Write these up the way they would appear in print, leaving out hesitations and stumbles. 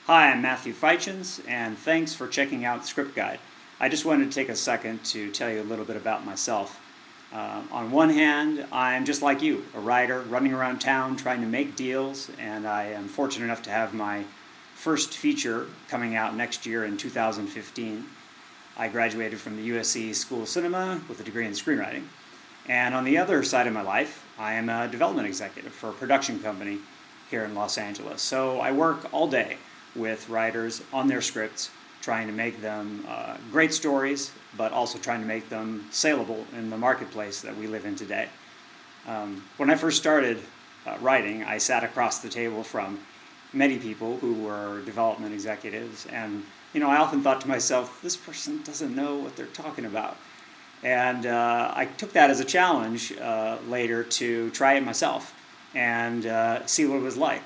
Hi, I'm Matthew Feitshans, and thanks for checking out Scriptguide. I just wanted to take a second to tell you a little bit about myself. On one hand, I'm just like you, a writer running around town trying to make deals, and I am fortunate enough to have my first feature coming out next year in 2015. I graduated from the USC School of Cinema with a degree in screenwriting. And on the other side of my life, I am a development executive for a production company here in Los Angeles. So I work all day with writers on their scripts, trying to make them great stories, but also trying to make them saleable in the marketplace that we live in today. When I first started writing, I sat across the table from many people who were development executives, and I often thought to myself, this person doesn't know what they're talking about. And I took that as a challenge later to try it myself and see what it was like.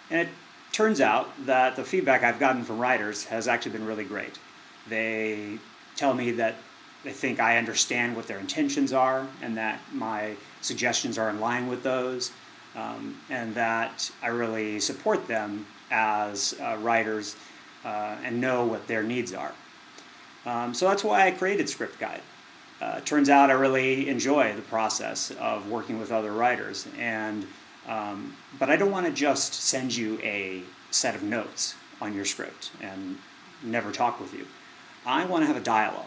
And it turns out that the feedback I've gotten from writers has actually been really great. They tell me that they think I understand what their intentions are and that my suggestions are in line with those, and that I really support them as writers and know what their needs are. So that's why I created Scriptguide. Turns out I really enjoy the process of working with other writers, but I don't want to just send you a set of notes on your script and never talk with you. I want to have a dialogue.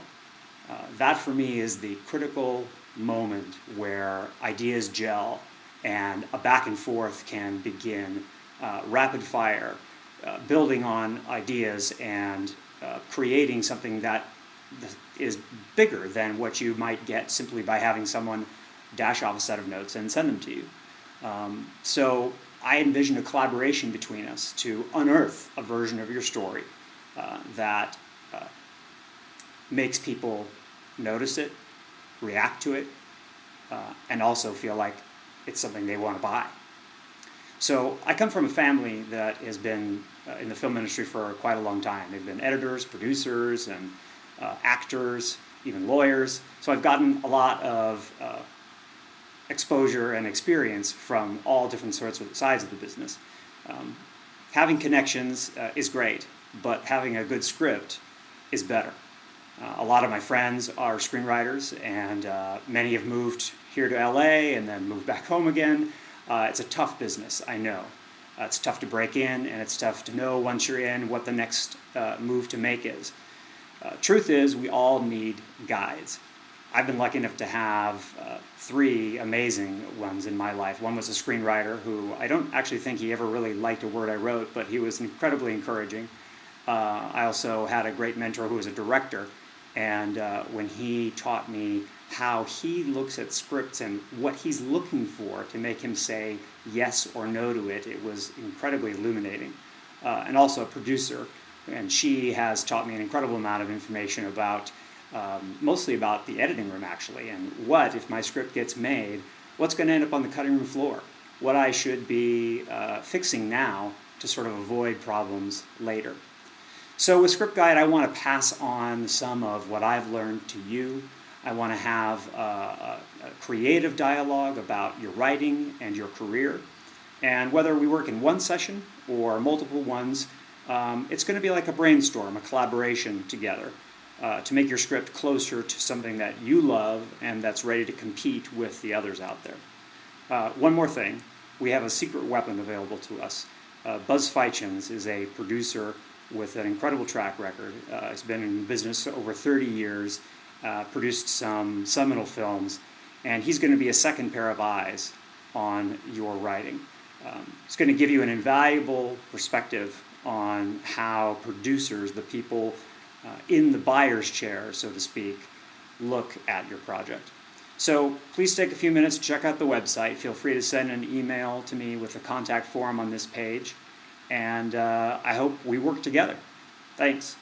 That for me is the critical moment where ideas gel and a back and forth can begin, rapid fire, building on ideas and creating something that is bigger than what you might get simply by having someone dash off a set of notes and send them to you. So I envision a collaboration between us to unearth a version of your story that makes people notice it, react to it, and also feel like it's something they want to buy. So I come from a family that has been in the film industry for quite a long time. They've been editors, producers, and actors, even lawyers. So I've gotten a lot of exposure and experience from all different sorts of sides of the business. Having connections is great, but having a good script is better. A lot of my friends are screenwriters, and many have moved here to LA and then moved back home again. It's a tough business, I know. It's tough to break in, and it's tough to know once you're in what the next move to make is. Truth is, we all need guides. I've been lucky enough to have three amazing ones in my life. One was a screenwriter who I don't actually think he ever really liked a word I wrote, but he was incredibly encouraging. I also had a great mentor who was a director, and when he taught me how he looks at scripts and what he's looking for to make him say yes or no to it, it was incredibly illuminating. And also a producer, and she has taught me an incredible amount of information about mostly about the editing room, actually, and what, if my script gets made, what's going to end up on the cutting room floor, what I should be fixing now to sort of avoid problems later. So with Scriptguide, I want to pass on some of what I've learned to you. I want to have a creative dialogue about your writing and your career. And whether we work in one session or multiple ones, it's going to be like a brainstorm, a collaboration together to make your script closer to something that you love and that's ready to compete with the others out there. One more thing, we have a secret weapon available to us. Buzz Feitshans is a producer with an incredible track record. He's been in business over 30 years, produced some seminal films, and he's going to be a second pair of eyes on your writing. It's going to give you an invaluable perspective on how producers, the people in the buyer's chair, so to speak, look at your project. So please take a few minutes to check out the website. Feel free to send an email to me with the contact form on this page, and I hope we work together. Thanks.